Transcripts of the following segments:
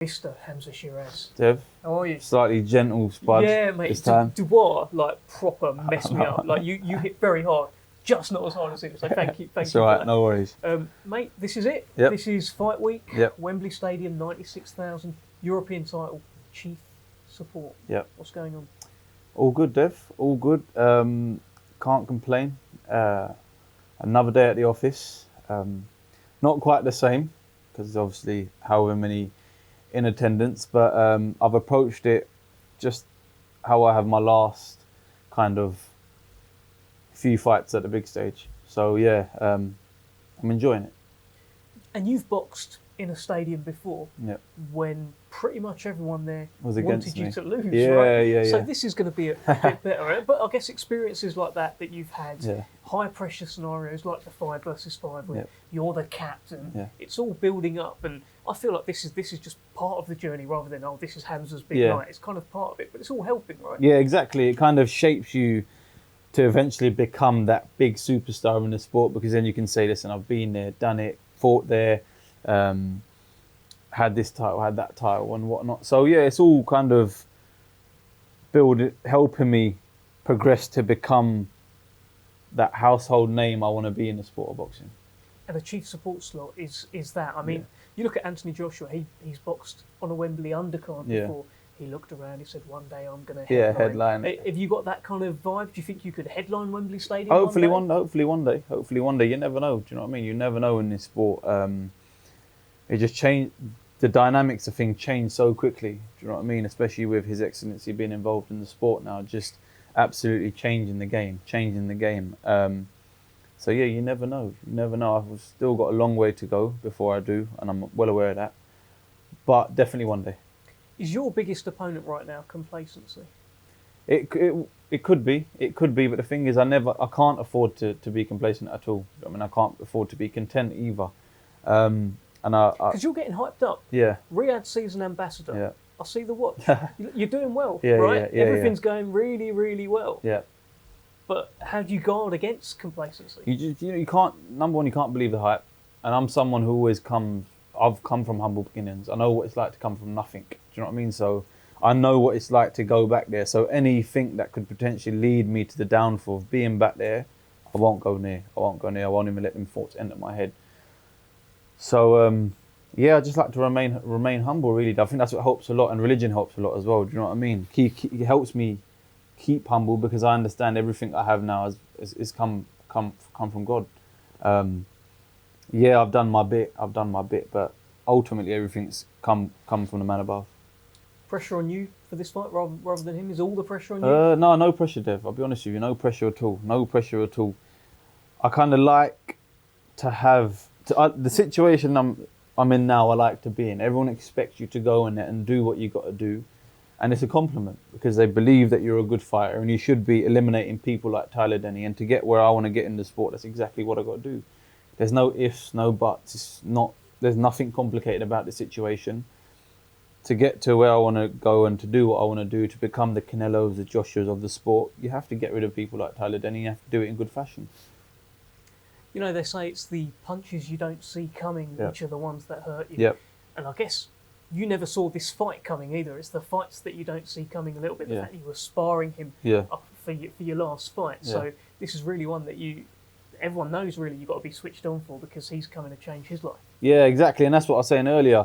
Mr. Hamzah Sheeraz. Dev, How are you? slightly gentle spud Yeah, mate. this time. Dubois, like, proper messed me up. Like, you hit very hard, just not as hard as him. So thank you. It's all right, no worries. Mate, this is it. Yep. This is Fight Week. Yep. Wembley Stadium, 96,000. European title, chief support. Yep. What's going on? All good, Dev. All good. Can't complain. Another day at the office. Not quite the same, because obviously however many in attendance, but I've approached it just how I have my last kind of few fights at the big stage. So yeah, I'm enjoying it. And you've boxed in a stadium before, Yep. when pretty much everyone there Was against wanted you me. to lose, Yeah, right? yeah, So yeah. this is going to be a bit better, right? But I guess experiences like that you've had, Yeah. high pressure scenarios like the 5 versus 5, where Yep. you're the captain. Yeah. It's all building up, and I feel like this is just part of the journey rather than this is Hamzah's big Yeah. night. It's kind of part of it, but it's all helping, right? Yeah, exactly. It kind of shapes you to eventually become that big superstar in the sport, because then you can say, listen, I've been there, done it, fought there, had this title, had that title and whatnot. So yeah, it's all kind of helping me progress to become that household name I want to be in the sport of boxing. And a chief support slot is that. I mean, you look at Anthony Joshua, he's boxed on a Wembley undercard Yeah. before. He looked around, he said, one day I'm going to headline. Have you got that kind of vibe? Do you think you could headline Wembley Stadium Hopefully one day? Hopefully one day. You never know. Do you know what I mean? You never know in this sport. It just changed. The dynamics of things change so quickly. Do you know what I mean? Especially with His Excellency being involved in the sport now, just absolutely changing the game. So yeah, you never know. You never know. I've still got a long way to go before I do, and I'm well aware of that. But definitely one day. Is your biggest opponent right now Complacency? It could be, but the thing is, I can't afford to be complacent at all. I mean, I can't afford to be content either. Because you're getting hyped up. Yeah. Riyadh season ambassador. Yeah. I see the watch. You're doing well, Yeah, right? yeah, Everything's going really, really well. Yeah. But how do you guard against complacency? You can't. Number one, you can't believe the hype. And I'm someone who always comes. I've come from humble beginnings. I know what it's like to come from nothing. Do you know what I mean? So I know what it's like to go back there. So anything that could potentially lead me to the downfall of being back there, I won't go near. I won't even let them thoughts enter my head. So yeah, I just like to remain humble. Really, I think that's what helps a lot, and religion helps a lot as well. Do you know what I mean? It helps me keep humble, because I understand everything I have now is come from God. Yeah, I've done my bit, but ultimately everything's come from the man above. Pressure on you for this fight rather than him? Is all the pressure on you? No pressure, Dev. I'll be honest with you, no pressure at all. No pressure at all. I kind of like to have the situation I'm in now. I like to be in. Everyone expects you to go in there and do what you got to do, and it's a compliment, because they believe that you're a good fighter and you should be eliminating people like Tyler Denny. And to get where I want to get in the sport, that's exactly what I got to do. There's no ifs, no buts. There's nothing complicated about the situation. To get to where I want to go and to do what I want to do, to become the Canelos, the Joshuas of the sport, you have to get rid of people like Tyler Denny. You have to do it in good fashion. You know, they say it's the punches you don't see coming, Yep. which are the ones that hurt you. Yep. And I guess you never saw this fight coming either. It's the fights that you don't see coming a little bit. The Yeah. fact you were sparring him Yeah. up for your last fight. Yeah. So this is really one that everyone knows really you've got to be switched on for, because he's coming to change his life. Yeah, exactly. And that's what I was saying earlier.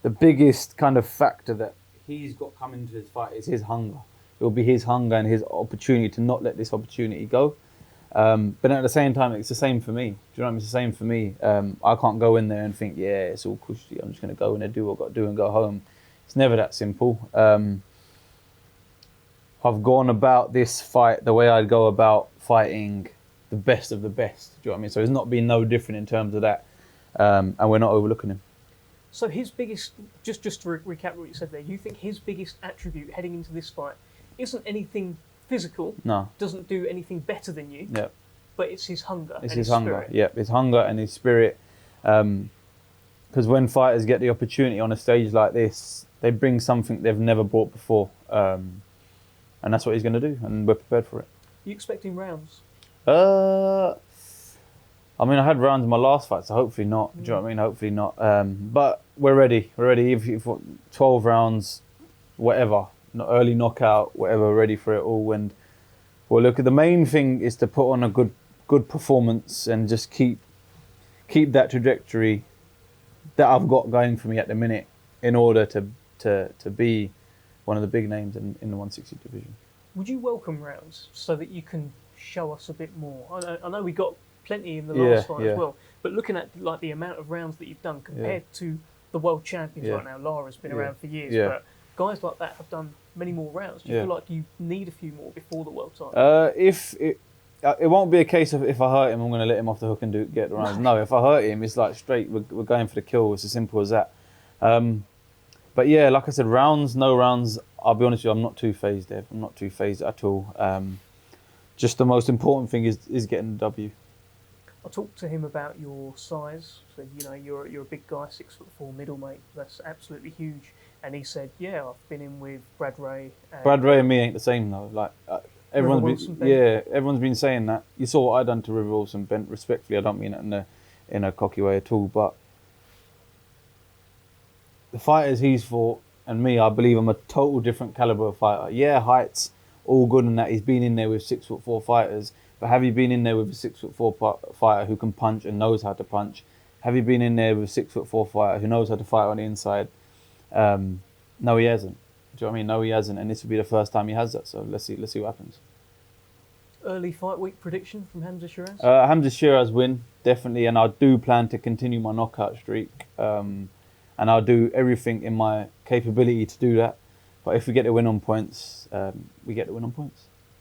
The biggest kind of factor that he's got coming into his fight is his hunger. It will be his hunger and his opportunity to not let this opportunity go. But at the same time, it's the same for me. Do you know what I mean? It's the same for me. I can't go in there and think, yeah, it's all cushy. I'm just going to go in there, do what I've got to do and go home. It's never that simple. I've gone about this fight the way I'd go about fighting the best of the best. Do you know what I mean? So it's not been no different in terms of that. And we're not overlooking him. So his biggest, just to recap what you said there, you think his biggest attribute heading into this fight isn't anything physical, No. doesn't do anything better than you, Yeah. but it's his hunger. It's and his his hunger. spirit. Yeah, his hunger and his spirit. Because when fighters get the opportunity on a stage like this, they bring something they've never brought before. And that's what he's going to do, and we're prepared for it. You expecting rounds? I mean, I had rounds in my last fight, so hopefully not. Do you know what I mean? Hopefully not. But we're ready. We're ready. If 12 rounds, whatever, early knockout, whatever, we're ready for it all. And well, look, the main thing is to put on a good performance and just keep that trajectory that I've got going for me at the minute in order to be one of the big names in the 160 division. Would you welcome rounds so that you can show us a bit more? I know we got plenty in the last fight as well, but looking at like the amount of rounds that you've done compared to the world champions right now, Lara's been around for years, but guys like that have done many more rounds. Do you feel like you need a few more before the world title? It won't be a case of if I hurt him, I'm going to let him off the hook and get the rounds. No, if I hurt him, it's like straight. We're going for the kill. It's as simple as that. But yeah, like I said, rounds, no rounds. I'll be honest with you, I'm not too phased, Dev. I'm not too phased at all. Just the most important thing is getting the W. I talked to him about your size. So you're a big guy, 6'4" middleweight. That's absolutely huge. And he said, "Yeah, I've been in with Brad Ray." Brad Ray and me ain't the same though. Like everyone's been saying that. You saw what I done to River Wilson. Bent respectfully, I don't mean it in a cocky way at all. But the fighters he's fought and me, I believe I'm a total different caliber of fighter. Yeah, height's all good and that. He's been in there with 6'4" fighters. But have you been in there with a 6'4" fighter who can punch and knows how to punch? Have you been in there with a 6'4" fighter who knows how to fight on the inside? No, he hasn't. Do you know what I mean? No, he hasn't, and this will be the first time he has that. So let's see what happens. Early fight week prediction from Hamzah Sheeraz? Hamzah Sheeraz win definitely, and I do plan to continue my knockout streak. And I'll do everything in my capability to do that. But if we get the win on points, we get the win on points.